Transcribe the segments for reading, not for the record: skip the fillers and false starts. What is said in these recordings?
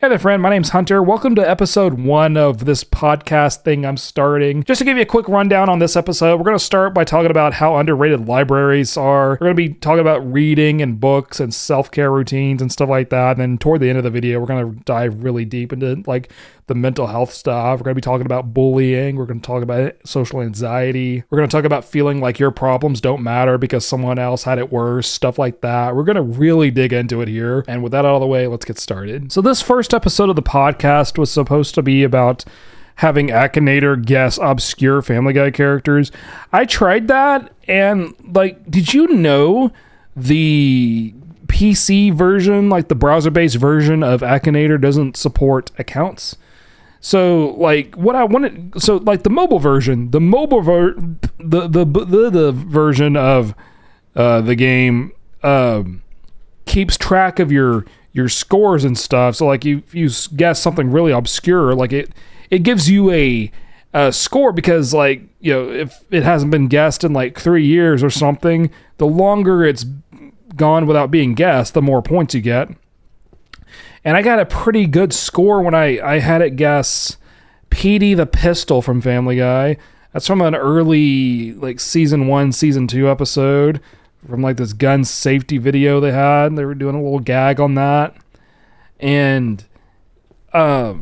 Hey there, friend. My name's Hunter. Welcome to episode 1 of this podcast thing I'm starting. Just to give you a quick rundown on this episode, we're going to start by talking about how underrated libraries are. We're going to be talking about reading and books and self-care routines and stuff like that. And then toward the end of the video, we're going to dive really deep into like the mental health stuff. We're going to be talking about bullying. We're going to talk about social anxiety. We're going to talk about feeling like your problems don't matter because someone else had it worse, stuff like that. We're going to really dig into it here. And with that out of the way, let's get started. So this first episode of the podcast was supposed to be about having Akinator guess obscure Family Guy characters. I tried that, and like, did you know the PC version, like the browser-based version of Akinator, doesn't support accounts? So like what I wanted, so like the mobile version, the version of the game keeps track of your scores and stuff. So like if you guess something really obscure, like it gives you a score because, like, you know, if it hasn't been guessed in like 3 years or something, the longer it's gone without being guessed, the more points you get. And I got a pretty good score when I had it guess Petey the Pistol from Family Guy. That's from an early like season 1, season 2 episode from like this gun safety video they had. They were doing a little gag on that. And yeah,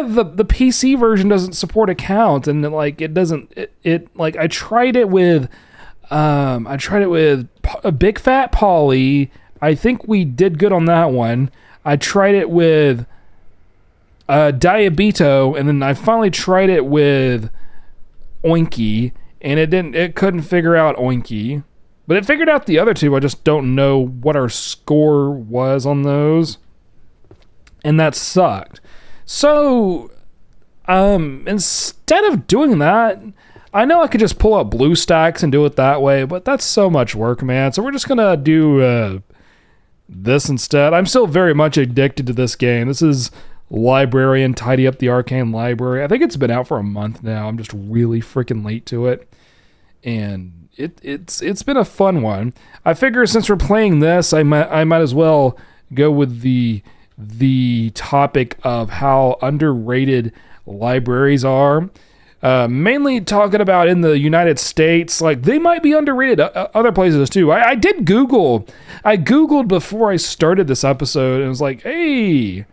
the PC version doesn't support accounts, and like it doesn't it like I tried it with a Big Fat Polly. I think we did good on that one. I tried it with Diabito, and then I finally tried it with Oinky, and it couldn't figure out Oinky. But it figured out the other two. I just don't know what our score was on those. And that sucked. So, instead of doing that, I know I could just pull up BlueStacks and do it that way, but that's so much work, man. So we're just going to do this instead. I'm still very much addicted to this game. This is Librarian Tidy Up the Arcane Library. I think it's been out for a month now. I'm just really freaking late to it. And it's been a fun one. I figure since we're playing this, I might as well go with the topic of how underrated libraries are. Mainly talking about in the United States, like they might be underrated other places too. I Googled before I started this episode, and it was like, hey,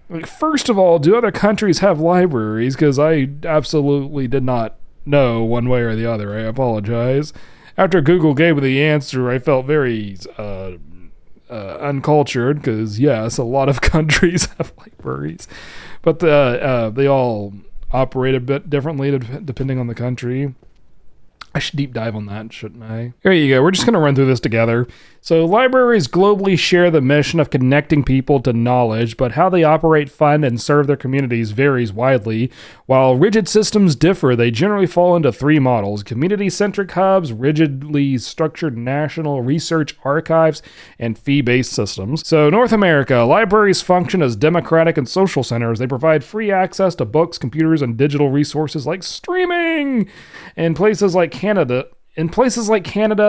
like, first of all, do other countries have libraries? Because I absolutely did not know one way or the other. I apologize. After Google gave me the answer, I felt very uncultured, because yes, a lot of countries have libraries, but they all operate a bit differently depending on the country. I should deep dive on that, shouldn't I? Here you go. We're just going to run through this together. So libraries globally share the mission of connecting people to knowledge, but how they operate, fund, and serve their communities varies widely. While rigid systems differ, they generally fall into 3 models: community-centric hubs, rigidly structured national research archives, and fee-based systems. So North America, libraries function as democratic and social centers. They provide free access to books, computers, and digital resources like streaming. In places like Canada,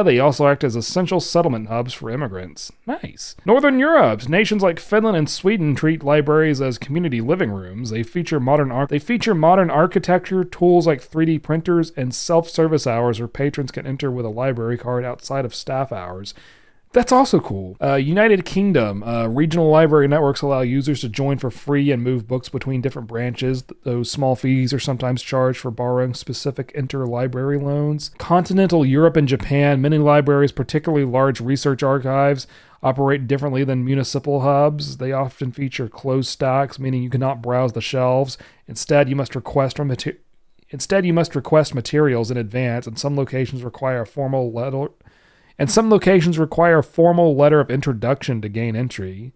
they also act as essential settlement hubs for immigrants. Nice. Northern Europe, nations like Finland and Sweden treat libraries as community living rooms. They feature modern architecture, tools like 3D printers, and self-service hours where patrons can enter with a library card outside of staff hours. That's also cool. United Kingdom, regional library networks allow users to join for free and move books between different branches. Those small fees are sometimes charged for borrowing specific interlibrary loans. Continental Europe and Japan, many libraries, particularly large research archives, operate differently than municipal hubs. They often feature closed stacks, meaning you cannot browse the shelves. Instead, you must request materials in advance, and some locations require a formal letter of introduction to gain entry.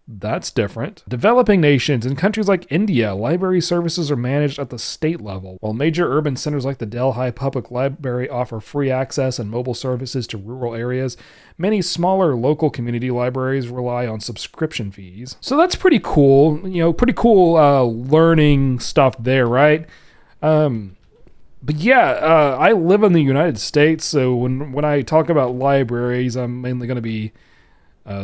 That's different. Developing nations, in countries like India, library services are managed at the state level, while major urban centers like the Delhi Public Library offer free access and mobile services to rural areas. Many smaller local community libraries rely on subscription fees. So that's pretty cool. Learning stuff there, right? But yeah, I live in the United States, so when I talk about libraries, I'm mainly going to be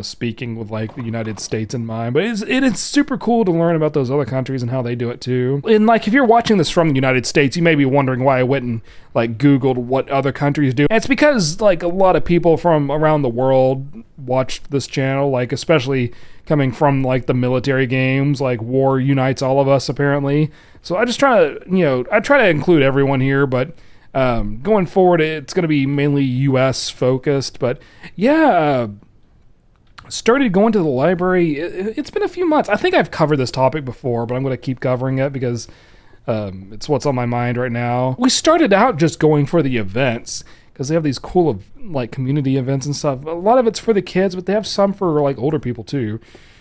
speaking with like the United States in mind. But it is super cool to learn about those other countries and how they do it too. And like if you're watching this from the United States, you may be wondering why I went and like Googled what other countries do. And it's because like a lot of people from around the world watched this channel, like especially coming from like the military games, like War Unites All of Us apparently. So I just try to, I try to include everyone here, but going forward, it's going to be mainly U.S. focused. But yeah, started going to the library. It's been a few months. I think I've covered this topic before, but I'm going to keep covering it because it's what's on my mind right now. We started out just going for the events because they have these cool like community events and stuff. A lot of it's for the kids, but they have some for like older people too.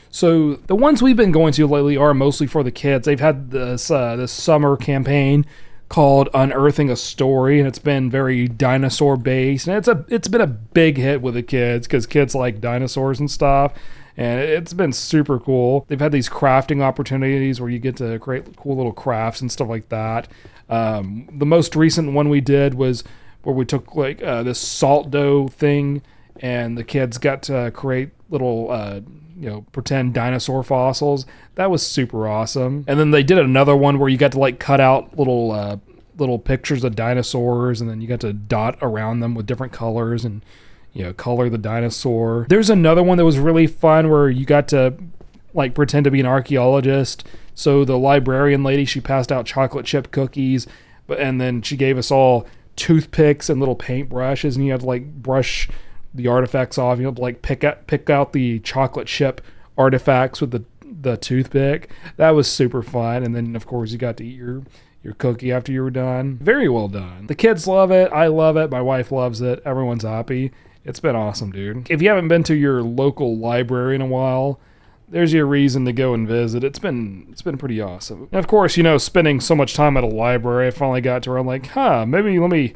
So the ones we've been going to lately are mostly for the kids. They've had this summer campaign called Unearthing a Story, and it's been very dinosaur based, and it's been a big hit with the kids because kids like dinosaurs and stuff, and it's been super cool. They've had these crafting opportunities where you get to create cool little crafts and stuff like that. The most recent one we did was where we took like this salt dough thing, and the kids got to create little pretend dinosaur fossils. That was super awesome. And then they did another one where you got to like cut out little pictures of dinosaurs, and then you got to dot around them with different colors and color the dinosaur. There's another one that was really fun where you got to like pretend to be an archaeologist. So the librarian lady, she passed out chocolate chip cookies, and then she gave us all toothpicks and little paintbrushes, and you had to like brush the artifacts off. You have to like pick out the chocolate chip artifacts with the toothpick. That was super fun. And then of course you got to eat your cookie after you were done. Very well done. The kids love it. I love it. My wife loves it. Everyone's happy. It's been awesome, dude. If you haven't been to your local library in a while, there's your reason to go and visit. It's been pretty awesome. And of course, spending so much time at a library, I finally got to where I'm like, maybe let me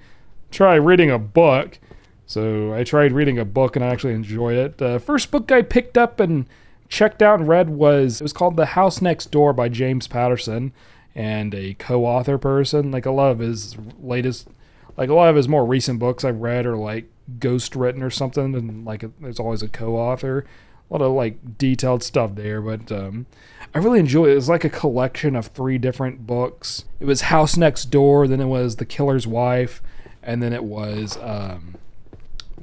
try reading a book. So I tried reading a book and I actually enjoyed it. The first book I picked up and checked out and read was called The House Next Door by James Patterson, and a co-author person. Like a lot of his more recent books I've read are like ghost written or something, and like there's always a co-author. A lot of like detailed stuff there, but I really enjoy it. It was like a collection of 3 different books. It was House Next Door, then it was The Killer's Wife, and then it was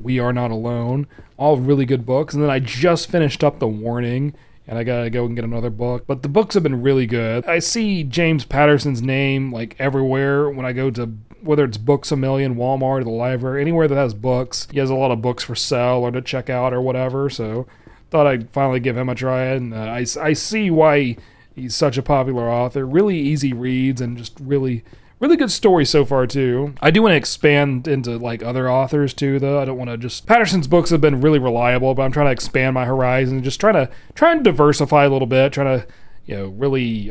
We Are Not Alone. All really good books. And then I just finished up The Warning, and I gotta go and get another book. But the books have been really good. I see James Patterson's name like everywhere when I go to, whether it's Books A Million, Walmart, or the library, anywhere that has books. He has a lot of books for sale or to check out or whatever, so thought I'd finally give him a try. And I see why he's such a popular author. Really easy reads and just really good stories so far too. I do want to expand into like other authors too, though. I don't want to just... Patterson's books have been really reliable, but I'm trying to expand my horizons, just trying to diversify a little bit, trying to really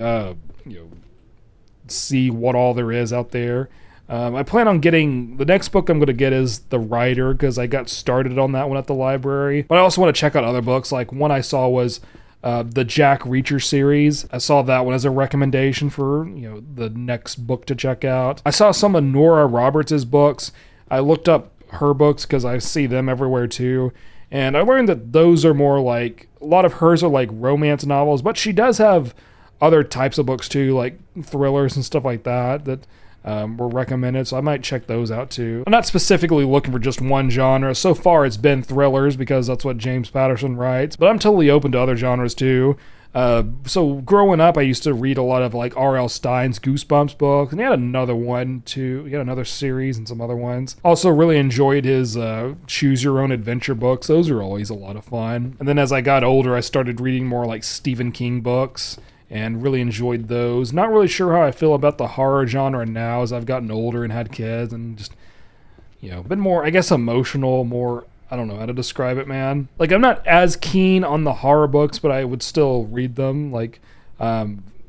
see what all there is out there. I plan on getting... The next book I'm going to get is The Writer, because I got started on that one at the library. But I also want to check out other books. Like one I saw was the Jack Reacher series. I saw that one as a recommendation for the next book to check out. I saw some of Nora Roberts' books. I looked up her books because I see them everywhere too. And I learned that those are more like... A lot of hers are like romance novels, but she does have other types of books too, like thrillers and stuff like that were recommended, so I might check those out too. I'm not specifically looking for just one genre. So far it's been thrillers because that's what James Patterson writes, but I'm totally open to other genres too. So growing up, I used to read a lot of like R.L. Stein's Goosebumps books, and he had another one too. He had another series and some other ones. Also really enjoyed his Choose Your Own Adventure books. Those are always a lot of fun. And then as I got older, I started reading more like Stephen King books, and really enjoyed those. Not really sure how I feel about the horror genre now as I've gotten older and had kids, and just, been more, I guess, emotional, more, I don't know how to describe it, man. Like, I'm not as keen on the horror books, but I would still read them. Like,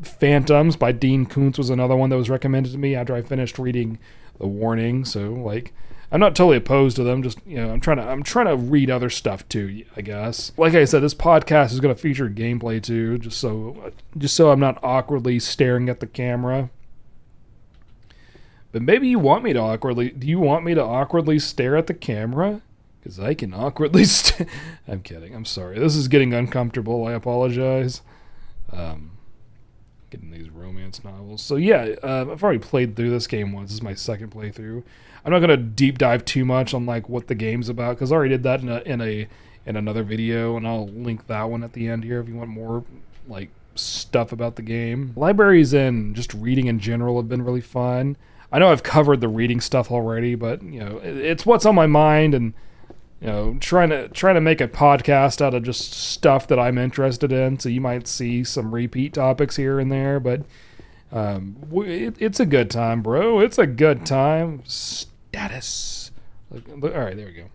Phantoms by Dean Koontz was another one that was recommended to me after I finished reading The Warning, so, like... I'm not totally opposed to them, just, I'm trying to read other stuff too, I guess. Like I said, this podcast is going to feature gameplay too, just so I'm not awkwardly staring at the camera. But maybe you want me to awkwardly... Do you want me to awkwardly stare at the camera? Because I can awkwardly I'm kidding. I'm sorry. This is getting uncomfortable. I apologize. Getting these romance novels. So yeah, I've already played through this game once. This is my second playthrough. I'm not gonna deep dive too much on like what the game's about because I already did that in another video, and I'll link that one at the end here if you want more like stuff about the game. Libraries and just reading in general have been really fun. I know I've covered the reading stuff already, but you know it's what's on my mind, and you know trying to make a podcast out of just stuff that I'm interested in. So you might see some repeat topics here and there, but it's a good time, bro. It's a good time. Status. All right, there we go.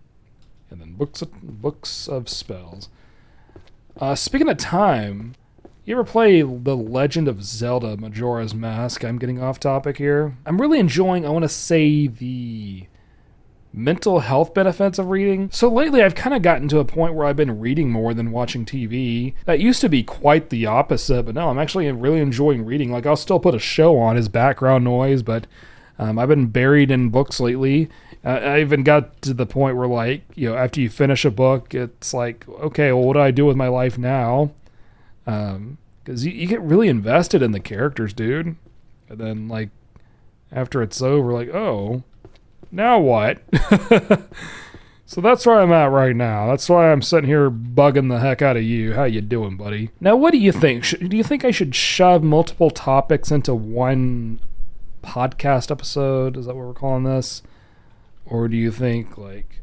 And then books of spells. Speaking of time, you ever play The Legend of Zelda Majora's Mask? I'm getting off topic here. I'm really enjoying, I want to say, the mental health benefits of reading. So lately I've kind of gotten to a point where I've been reading more than watching TV. That used to be quite the opposite, but no, I'm actually really enjoying reading. Like I'll still put a show on as background noise, but I've been buried in books lately. I even got to the point where, like, you know, after you finish a book, it's like, okay, well, what do I do with my life now? Because you get really invested in the characters, dude. And then, like, after it's over, like, oh, now what? So that's where I'm at right now. That's why I'm sitting here bugging the heck out of you. How you doing, buddy? Now, what do you think? Do you think I should shove multiple topics into one podcast episode? Is that what we're calling this? Or do you think like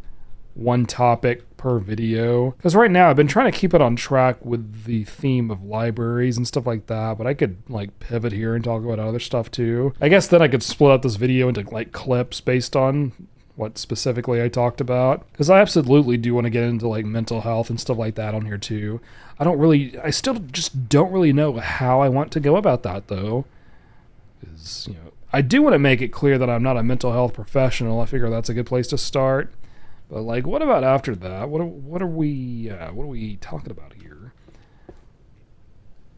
one topic per video? Because right now I've been trying to keep it on track with the theme of libraries and stuff like that, but I could like pivot here and talk about other stuff too. I guess then I could split up this video into like clips based on what specifically I talked about. Because I absolutely do want to get into like mental health and stuff like that on here too. I still just don't really know how I want to go about that though. Because, you know, I do want to make it clear that I'm not a mental health professional. I figure that's a good place to start. But like, what about after that? What are we talking about here?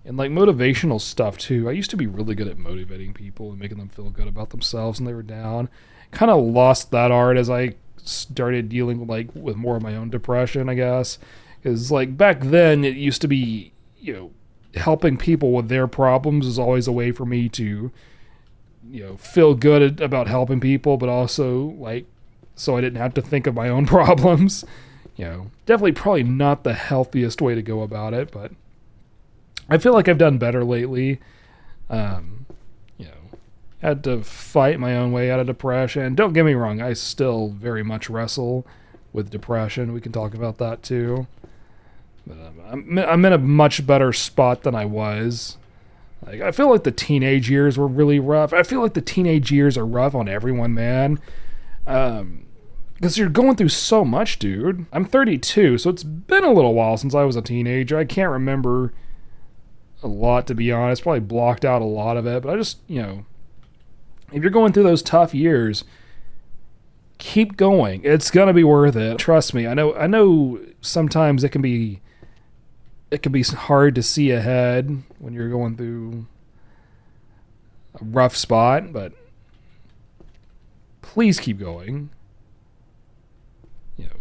And like motivational stuff too. I used to be really good at motivating people and making them feel good about themselves when they were down. Kind of lost that art as I started dealing with more of my own depression, I guess. Because like back then it used to be, you know, helping people with their problems is always a way for me to, you know, feel good about helping people, but also like so I didn't have to think of my own problems. You know, definitely probably not the healthiest way to go about it, but I feel like I've done better lately. You know, had to fight my own way out of depression. Don't get me wrong, I still very much wrestle with depression. We can talk about that too. But I'm in a much better spot than I was. Like, I feel like the teenage years were really rough. I feel like the teenage years are rough on everyone, man. Because you're going through so much, dude. I'm 32, so it's been a little while since I was a teenager. I can't remember a lot, to be honest. Probably blocked out a lot of it. But I just, you know, if you're going through those tough years, keep going. It's going to be worth it. Trust me. I know sometimes it can be hard to see ahead when you're going through a rough spot, but please keep going. You know,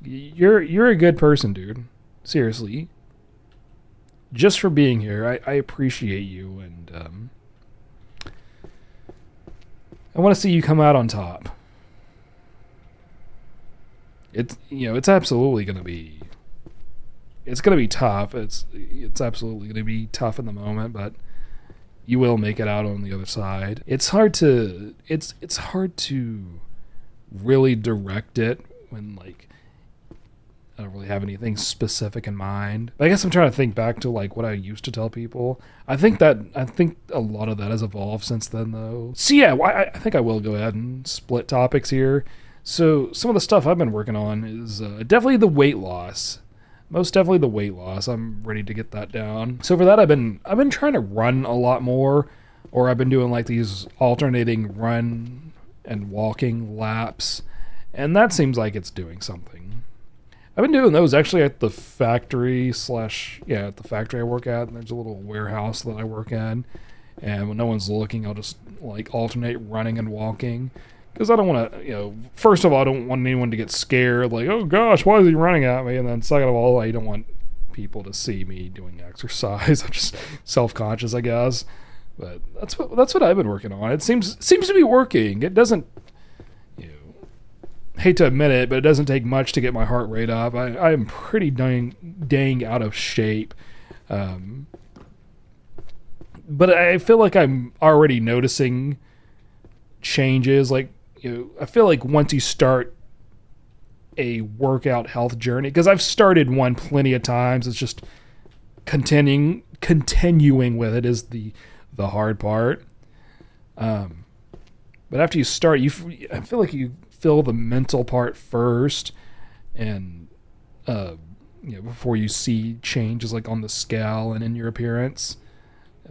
you're a good person, dude. Seriously. Just for being here, I appreciate you, and I want to see you come out on top. It's absolutely going to be. It's going to be tough. It's absolutely going to be tough in the moment, but you will make it out on the other side. It's hard to really direct it when like I don't really have anything specific in mind. But I guess I'm trying to think back to like what I used to tell people. I think a lot of that has evolved since then though. So yeah, I think I will go ahead and split topics here. So some of the stuff I've been working on is definitely the weight loss. Most definitely the weight loss. I'm ready to get that down. So for that, I've been trying to run a lot more, or I've been doing like these alternating run and walking laps, and that seems like it's doing something. I've been doing those actually at the factory at the factory I work at, and there's a little warehouse that I work in, and when no one's looking, I'll just like alternate running and walking, Because I don't want to, first of all, I don't want anyone to get scared, like, oh gosh, why is he running at me? And then second of all, I don't want people to see me doing exercise. I'm just self-conscious, I guess. But that's what I've been working on. It seems to be working. It doesn't, hate to admit it, but it doesn't take much to get my heart rate up. I am pretty dang out of shape. But I feel like I'm already noticing changes. Like, I feel like once you start a workout health journey, because I've started one plenty of times, it's just continuing with it is the hard part. But after you start, I feel like you feel the mental part first, and before you see changes like on the scale and in your appearance.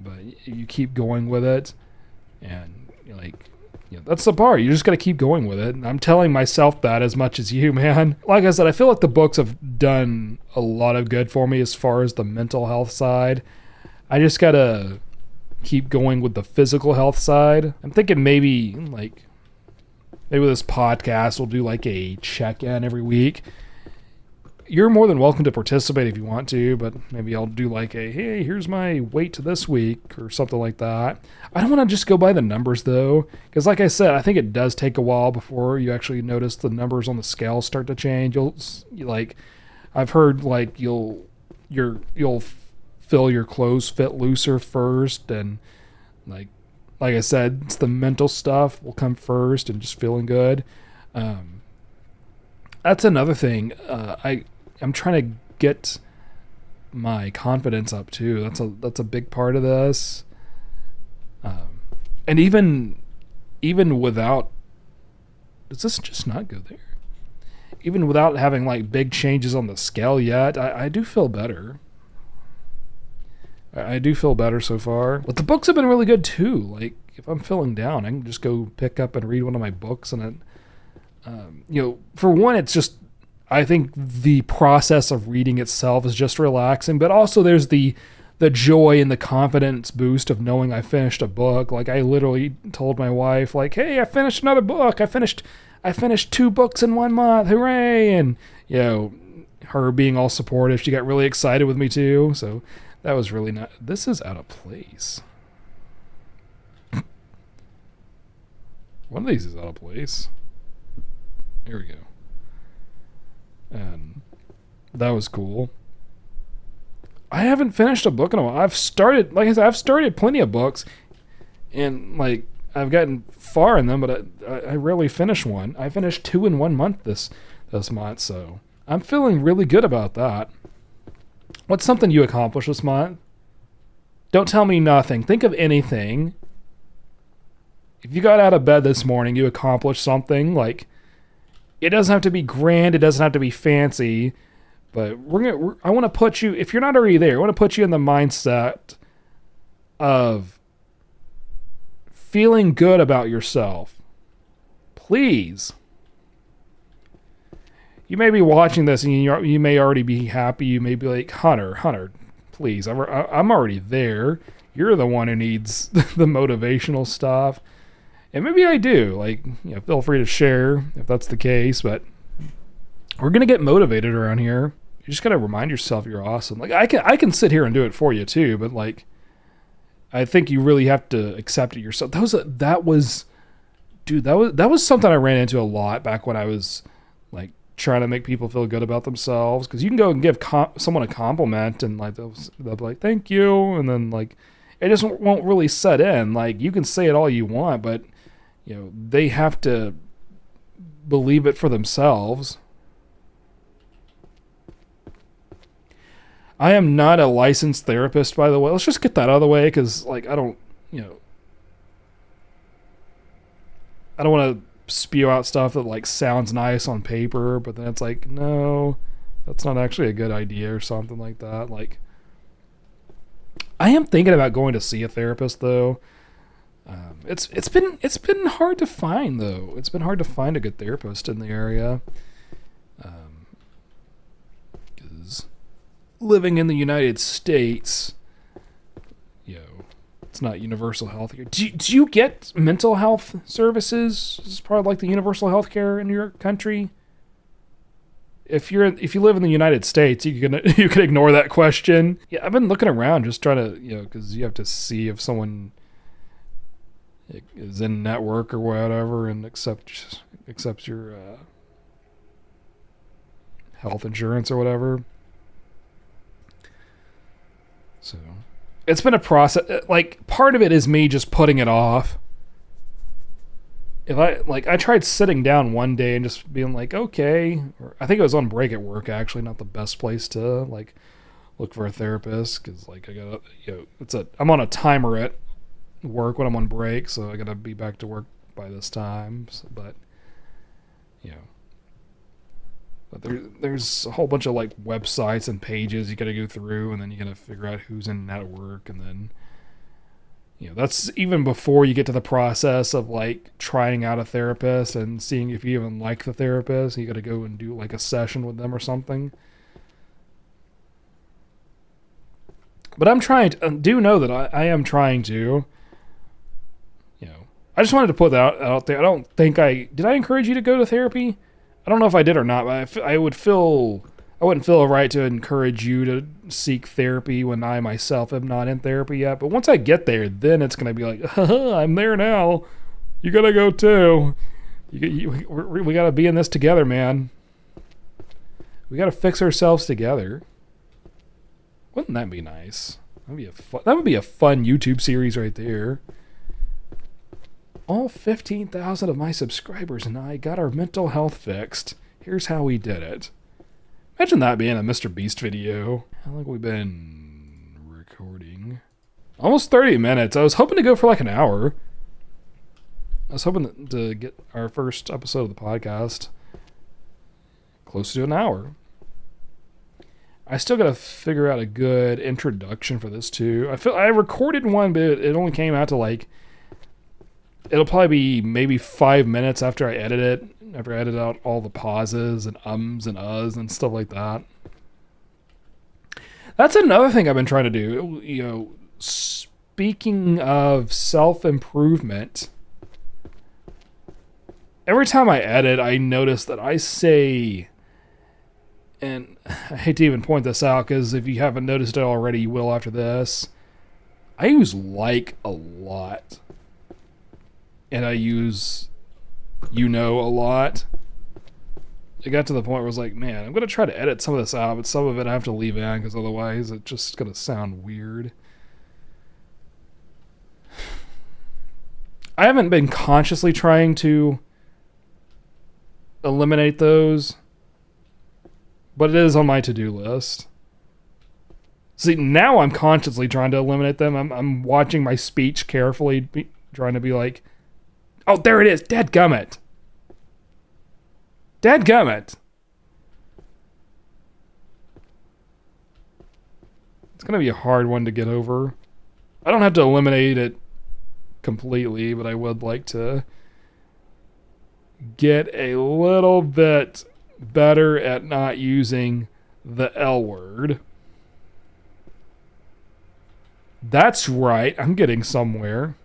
But you keep going with it, and that's the part. You just got to keep going with it. And I'm telling myself that as much as you, man. Like I said, I feel like the books have done a lot of good for me as far as the mental health side. I just got to keep going with the physical health side. I'm thinking maybe this podcast will do like a check-in every week. You're more than welcome to participate if you want to, but maybe I'll do like hey, here's my weight this week or something like that. I don't want to just go by the numbers though, because like I said, I think it does take a while before you actually notice the numbers on the scale start to change. I've heard like you'll feel your clothes fit looser first, and like I said, it's the mental stuff will come first and just feeling good. That's another thing. I'm trying to get my confidence up too. That's a big part of this. And even without, does this just not go there? Even without having like big changes on the scale yet, I do feel better. I do feel better so far. But the books have been really good too. Like if I'm feeling down, I can just go pick up and read one of my books, and for one, it's just, I think the process of reading itself is just relaxing, but also there's the joy and the confidence boost of knowing I finished a book. Like I literally told my wife, like, hey, I finished another book. I finished 2 books in 1 month. Hooray. And, her being all supportive, she got really excited with me too. So that was really nice. This is out of place. One of these is out of place. Here we go. And that was cool. I haven't finished a book in a while. I've started plenty of books, and like I've gotten far in them, but I rarely finish one. I finished 2 in 1 month this month, so I'm feeling really good about that. What's something you accomplished this month? Don't tell me nothing. Think of anything. If you got out of bed this morning, you accomplished something. Like, it doesn't have to be grand. It doesn't have to be fancy. But I want to put you, if you're not already there, I want to put you in the mindset of feeling good about yourself. Please. You may be watching this and you may already be happy. You may be like, Hunter, please. I'm already there. You're the one who needs the motivational stuff. And maybe I do. Like, feel free to share if that's the case. But we're going to get motivated around here. You just got to remind yourself you're awesome. Like, I can sit here and do it for you too. But, like, I think you really have to accept it yourself. That was something I ran into a lot back when I was, like, trying to make people feel good about themselves. Because you can go and give someone a compliment and, like, they'll be like, thank you. And then, like, it just won't really set in. Like, you can say it all you want, but they have to believe it for themselves. I am not a licensed therapist, by the way. Let's just get that out of the way, because, like, I don't want to spew out stuff that, like, sounds nice on paper, but then it's like, no, that's not actually a good idea or something like that. Like, I am thinking about going to see a therapist, though. It's been hard to find, though. It's been hard to find a good therapist in the area. Because living in the United States, It's not universal health care. Do you get mental health services as part of like the universal health care in your country? If you live in the United States, you can ignore that question. Yeah, I've been looking around just trying to, because you have to see if someone is in network or whatever and accepts your health insurance or whatever. So it's been a process. Like, part of it is me just putting it off. If I tried sitting down one day and just being like, okay, or I think it was on break at work, actually, not the best place to like look for a therapist, because like I gotta, I'm on a timer at work when I'm on break, so I gotta be back to work by this time. So, but there's a whole bunch of like websites and pages you gotta go through, and then you gotta figure out who's in network, and then that's even before you get to the process of like trying out a therapist and seeing if you even like the therapist. You got to go and do like a session with them or something. But I'm trying to do know that I am trying to, I just wanted to put that out there. I don't think did I encourage you to go to therapy? I don't know if I did or not, but I wouldn't feel right to encourage you to seek therapy when I myself am not in therapy yet. But once I get there, then it's going to be like, I'm there now. You got to go too. We got to be in this together, man. We got to fix ourselves together. Wouldn't that be nice? That would be a fun YouTube series right there. All 15,000 of my subscribers and I got our mental health fixed. Here's how we did it. Imagine that being a Mr. Beast video. How long have we been recording? Almost 30 minutes. I was hoping to go for like an hour. I was hoping to get our first episode of the podcast close to an hour. I still got to figure out a good introduction for this too. I recorded one, but it only came out to like, it'll probably be maybe 5 minutes after I edit it. After I edit out all the pauses and ums and uhs and stuff like that. That's another thing I've been trying to do. Speaking of self-improvement, every time I edit, I notice that I say, and I hate to even point this out because if you haven't noticed it already, you will after this. I use like a lot. And I use a lot. It got to the point where I was like, man, I'm going to try to edit some of this out, but some of it I have to leave in because otherwise it's just going to sound weird. I haven't been consciously trying to eliminate those, but it is on my to-do list. See, now I'm consciously trying to eliminate them. I'm watching my speech carefully, trying to be like, oh, there it is. Dadgummit. Dadgummit. It's going to be a hard one to get over. I don't have to eliminate it completely, but I would like to get a little bit better at not using the L word. That's right. I'm getting somewhere.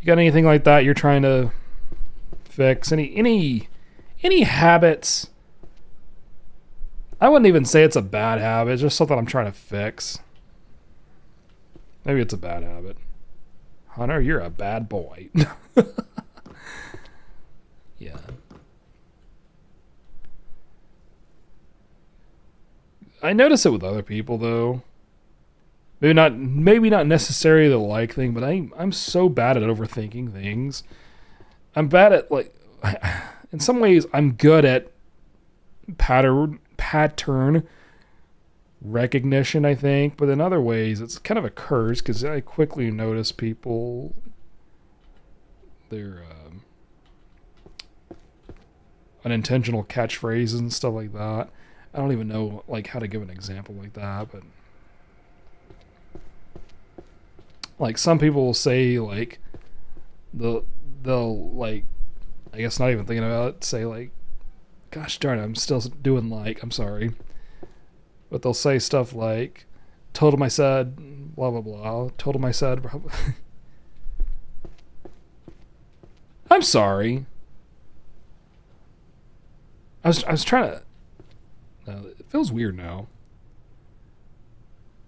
You got anything like that you're trying to fix? Any habits? I wouldn't even say it's a bad habit. It's just something I'm trying to fix. Maybe it's a bad habit. Hunter, you're a bad boy. Yeah. I notice it with other people though. Maybe not necessarily the like thing, but I'm so bad at overthinking things. I'm bad at like, in some ways I'm good at pattern recognition, I think, but in other ways it's kind of a curse because I quickly notice people, their unintentional catchphrases and stuff like that. I don't even know like how to give an example like that, but like some people will say like they'll like, I guess not even thinking about it, say like, gosh darn it, I'm still doing like, I'm sorry. But they'll say stuff like, told him I said, blah, blah, blah. Told him I said, I'm sorry. I was trying to, it feels weird now.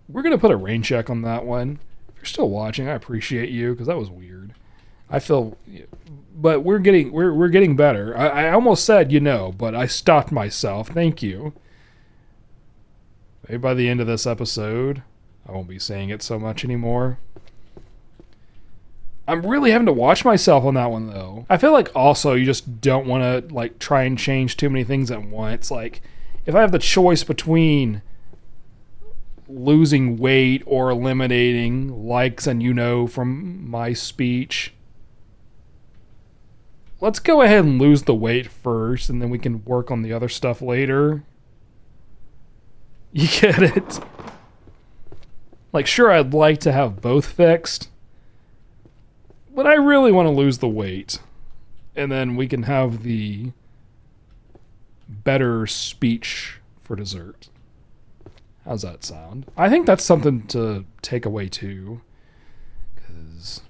We're going to put a rain check on that one. If you're still watching, I appreciate you, because that was weird. I feel, but we're getting better. I almost said, but I stopped myself. Thank you. Maybe by the end of this episode, I won't be saying it so much anymore. I'm really having to watch myself on that one, though. I feel like also you just don't want to like try and change too many things at once. Like, if I have the choice between losing weight or eliminating likes and from my speech, let's go ahead and lose the weight first, and then we can work on the other stuff later. You get it? Like, sure, I'd like to have both fixed, but I really want to lose the weight, and then we can have the better speech for dessert. How's that sound? I think that's something to take away too, because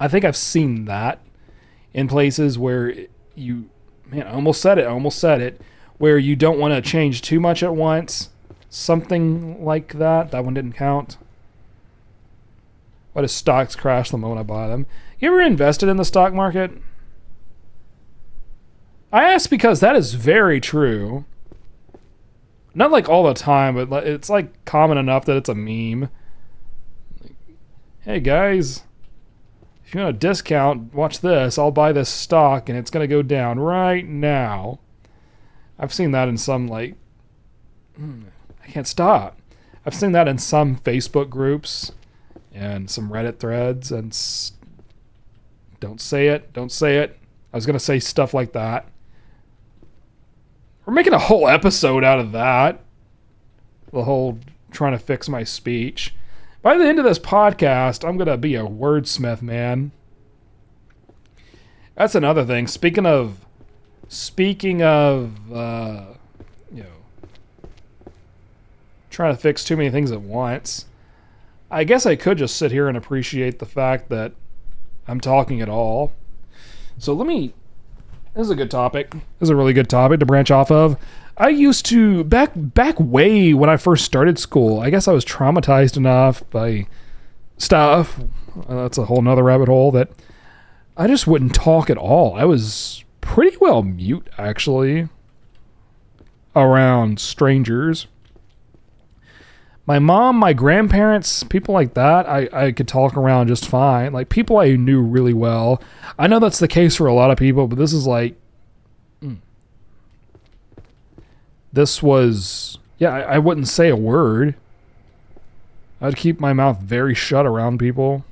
I think I've seen that in places where I almost said it, where you don't want to change too much at once. Something like that. That one didn't count. Why do stocks crash the moment I buy them? You ever invested in the stock market? I ask because that is very true. Not like all the time, but it's like common enough that it's a meme. Like, hey guys, if you want a discount, watch this. I'll buy this stock and it's going to go down right now. I've seen that in some I can't stop. I've seen that in some Facebook groups and some Reddit threads, and don't say it. I was going to say stuff like that. We're making a whole episode out of that. The whole trying to fix my speech. By the end of this podcast, I'm going to be a wordsmith, man. That's another thing. Speaking of, trying to fix too many things at once, I guess I could just sit here and appreciate the fact that I'm talking at all. So this is a good topic. This is a really good topic to branch off of. I used to, back way when I first started school, I guess I was traumatized enough by stuff, that's a whole nother rabbit hole, that I just wouldn't talk at all. I was pretty well mute, actually, around strangers. My mom, my grandparents, people like that, I could talk around just fine. Like, people I knew really well. I know that's the case for a lot of people, but this is this was, I wouldn't say a word. I'd keep my mouth very shut around people.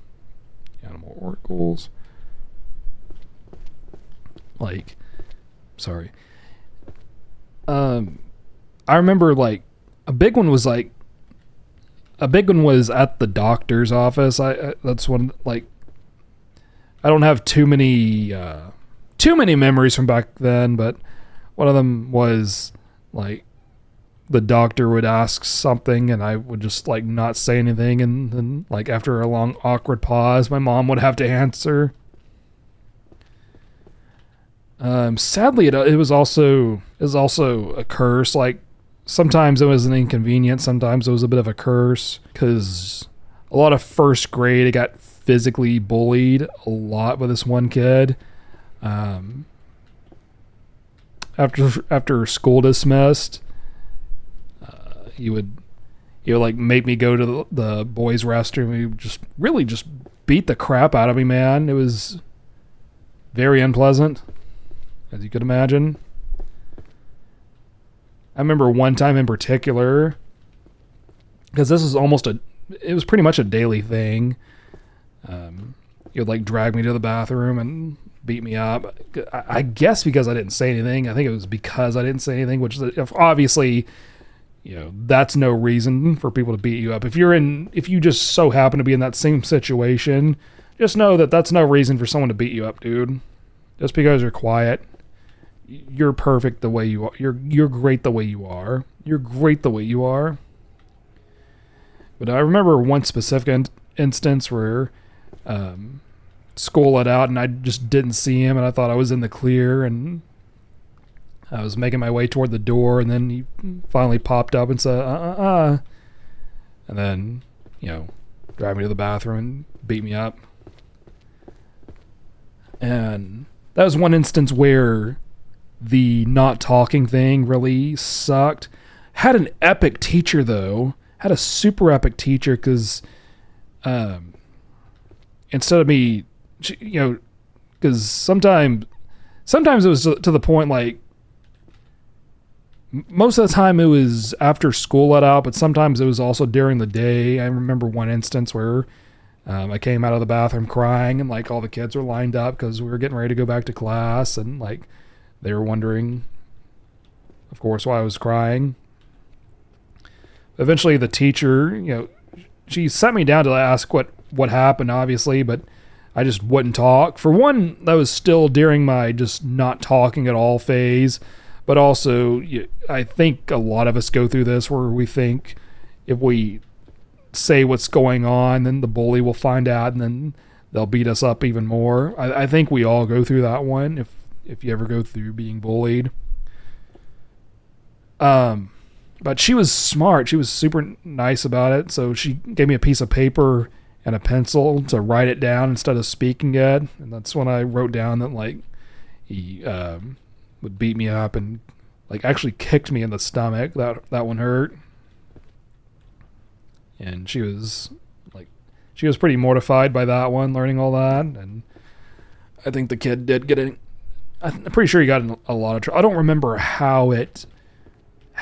Animal oracles. Sorry. I remember, a big one was at the doctor's office. That's one, I don't have too many memories from back then, but one of them was the doctor would ask something and I would just not say anything, and then after a long awkward pause, my mom would have to answer. Sadly, it was also a curse. Sometimes it was an inconvenience, sometimes it was a bit of a curse, because a lot of first grade, I got physically bullied a lot with this one kid. After school dismissed, he would make me go to the boys' restroom. He would just beat the crap out of me, man. It was very unpleasant, as you could imagine. I remember one time in particular, because this was it was pretty much a daily thing. He would drag me to the bathroom and beat me up. I guess because I didn't say anything. I think it was because I didn't say anything, which is obviously, that's no reason for people to beat you up. If you just so happen to be in that same situation, just know that that's no reason for someone to beat you up, dude. Just because you're quiet. You're perfect the way you are. You're great the way you are. You're great the way you are. But I remember one specific instance where school let out and I just didn't see him, and I thought I was in the clear, and I was making my way toward the door, and then he finally popped up and said, and then, drive me to the bathroom and beat me up. And that was one instance where the not talking thing really sucked. Had an epic teacher, though. Had a super epic teacher, because instead of me, because sometimes it was to the point, like, most of the time it was after school let out, but sometimes it was also during the day. I remember one instance where I came out of the bathroom crying, and like all the kids were lined up because we were getting ready to go back to class, and like they were wondering, of course, why I was crying. Eventually the teacher, she sat me down to ask what happened, obviously, but I just wouldn't talk. For one, that was still during my just not talking at all phase. But also, I think a lot of us go through this where we think if we say what's going on, then the bully will find out, and then they'll beat us up even more. I think we all go through that one if you ever go through being bullied. But she was smart. She was super nice about it. So she gave me a piece of paper and a pencil to write it down instead of speaking it. And that's when I wrote down that, like, he would beat me up and like actually kicked me in the stomach. That one hurt. And she was pretty mortified by that one, learning all that. And I think the kid did get in. I'm pretty sure he got in a lot of trouble. I don't remember how it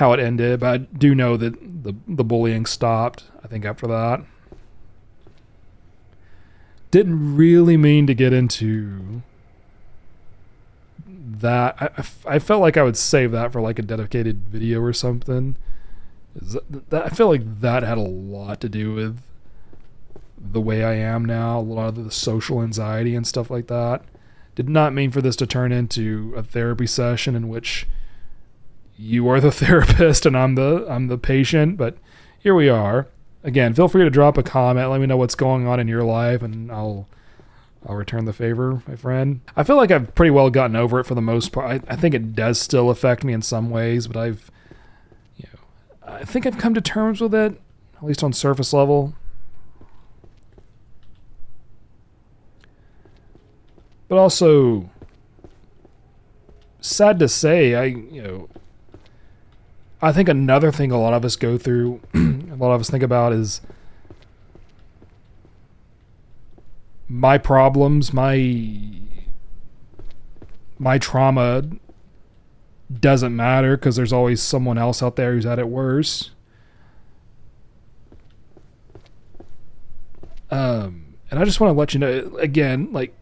ended, but I do know that the bullying stopped, I think, after that. Didn't really mean to get into that. I felt like I would save that for like a dedicated video or something. I feel like that had a lot to do with the way I am now, a lot of the social anxiety and stuff like that. Did not mean for this to turn into a therapy session in which you are the therapist and I'm the patient, but here we are. Again, feel free to drop a comment. Let me know what's going on in your life, and I'll return the favor, my friend. I feel like I've pretty well gotten over it for the most part. I think it does still affect me in some ways, but I think I've come to terms with it, at least on surface level. But also, sad to say, I think another thing a lot of us go through, a lot of us think about, is my problems, my trauma doesn't matter because there's always someone else out there who's had it worse. And I just want to let you know, again, like,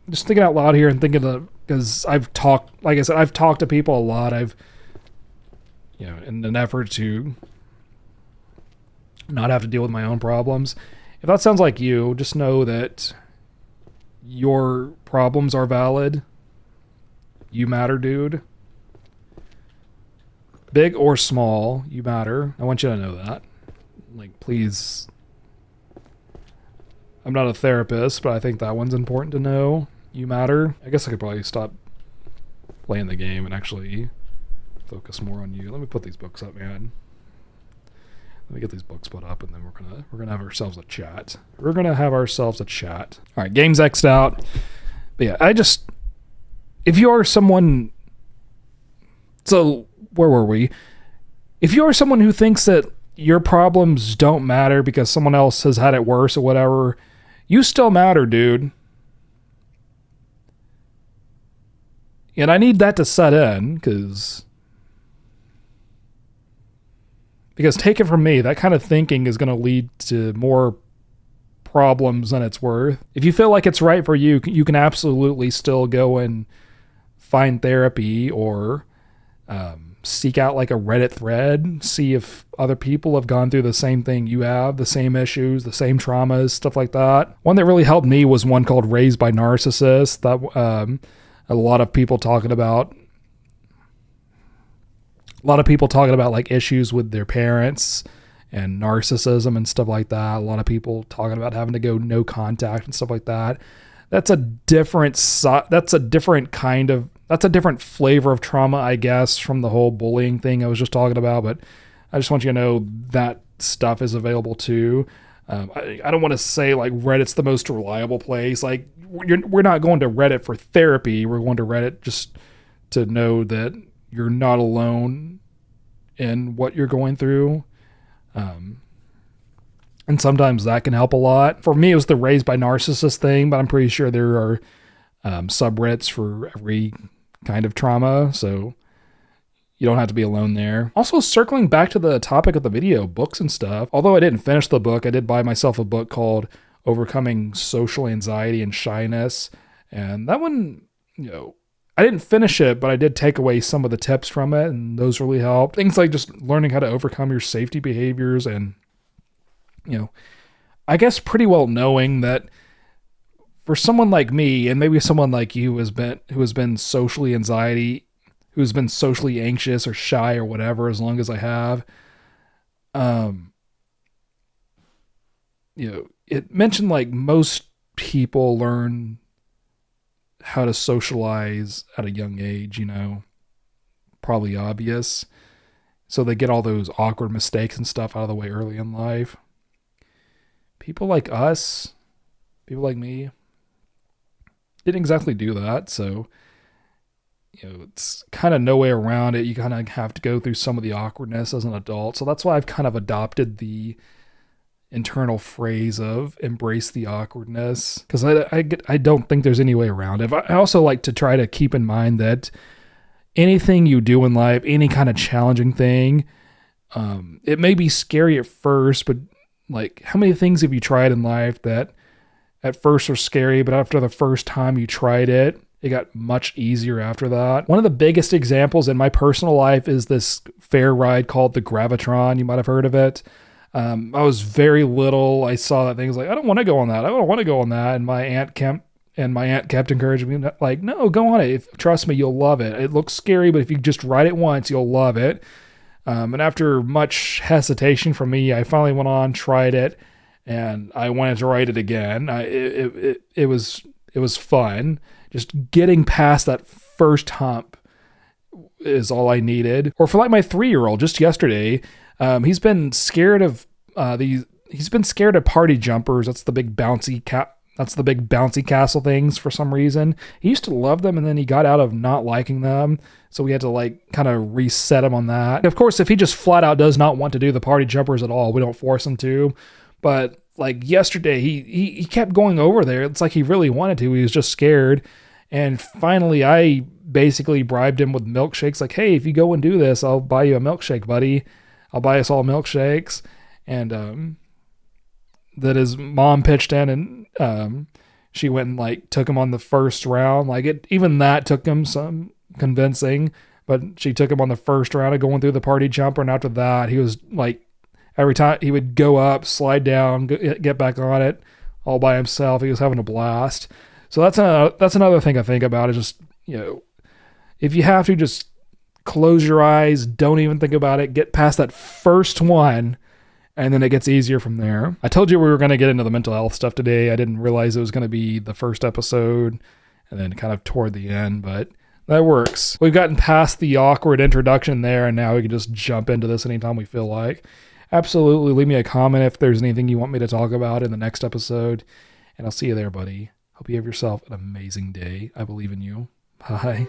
just thinking out loud here and thinking of, because I've talked, like I said, I've talked to people a lot. I've, in an effort to not have to deal with my own problems. If that sounds like you, just know that your problems are valid. You matter, dude. Big or small, you matter. I want you to know that. Like, please. I'm not a therapist, but I think that one's important to know. You matter. I guess I could probably stop playing the game and actually focus more on you. Let me put these books up, man. Let me get these books put up, and then we're gonna have ourselves a chat. We're gonna have ourselves a chat. All right, game's X'd out. But yeah, if you are someone, so where were we? If you are someone who thinks that your problems don't matter because someone else has had it worse or whatever, you still matter, dude. And I need that to set in, because take it from me, that kind of thinking is going to lead to more problems than it's worth. If you feel like it's right for you, you can absolutely still go and find therapy or seek out like a Reddit thread, see if other people have gone through the same thing you have, the same issues, the same traumas, stuff like that. One that really helped me was one called Raised by Narcissists, that a lot of people talking about like issues with their parents and narcissism and stuff like that. A lot of people talking about having to go no contact and stuff like that. That's a different flavor of trauma, I guess, from the whole bullying thing I was just talking about. But I just want you to know that stuff is available too. I don't want to say like Reddit's the most reliable place. Like we're not going to Reddit for therapy. We're going to Reddit just to know that you're not alone in what you're going through. And sometimes that can help a lot. For me, it was the raised by narcissist thing, but I'm pretty sure there are subreddits for every kind of trauma, so you don't have to be alone there. Also, circling back to the topic of the video, books and stuff. Although I didn't finish the book, I did buy myself a book called Overcoming Social Anxiety and Shyness. And that one, I didn't finish it, but I did take away some of the tips from it, and those really helped. Things like just learning how to overcome your safety behaviors and, I guess pretty well knowing that for someone like me, and maybe someone like you who has been socially anxious or shy or whatever, as long as I have, it mentioned like most people learn how to socialize at a young age, probably obvious. So they get all those awkward mistakes and stuff out of the way early in life. People like us, people like me, didn't exactly do that. So, it's kind of no way around it. You kind of have to go through some of the awkwardness as an adult. So that's why I've kind of adopted the internal phrase of embrace the awkwardness, because I don't think there's any way around it. I also like to try to keep in mind that anything you do in life, any kind of challenging thing, it may be scary at first, but like how many things have you tried in life that at first were scary, but after the first time you tried it, it got much easier after that. One of the biggest examples in my personal life is this fair ride called the Gravitron. You might have heard of it. I was very little. I saw that thing. I was like, I don't want to go on that. I don't want to go on that. And my aunt kept encouraging me, like, no, go on it. Trust me, you'll love it. It looks scary, but if you just ride it once, you'll love it. And after much hesitation from me, I finally went on, tried it, and I wanted to ride it again. It was fun. Just getting past that first hump is all I needed. Or for like my 3-year-old, just yesterday, he's been scared of party jumpers. That's the big bouncy castle things for some reason. He used to love them, and then he got out of not liking them. So we had to like kind of reset him on that. Of course, if he just flat out does not want to do the party jumpers at all, we don't force him to. But like yesterday, he kept going over there. It's like he really wanted to. He was just scared. And finally, I basically bribed him with milkshakes. Like, hey, if you go and do this, I'll buy you a milkshake, buddy. I'll buy us all milkshakes. And that his mom pitched in, and she went and like took him on the first round. Like even that took him some convincing, but she took him on the first round of going through the party jumper. And after that, he was like, every time he would go up, slide down, get back on it all by himself. He was having a blast. So that's another thing I think about is just, if you have to, just close your eyes, don't even think about it, get past that first one, and then it gets easier from there. I told you we were going to get into the mental health stuff today. I didn't realize it was going to be the first episode and then kind of toward the end, but that works. We've gotten past the awkward introduction there, and now we can just jump into this anytime we feel like. Absolutely, leave me a comment if there's anything you want me to talk about in the next episode, and I'll see you there, buddy. Hope you have yourself an amazing day. I believe in you. Bye.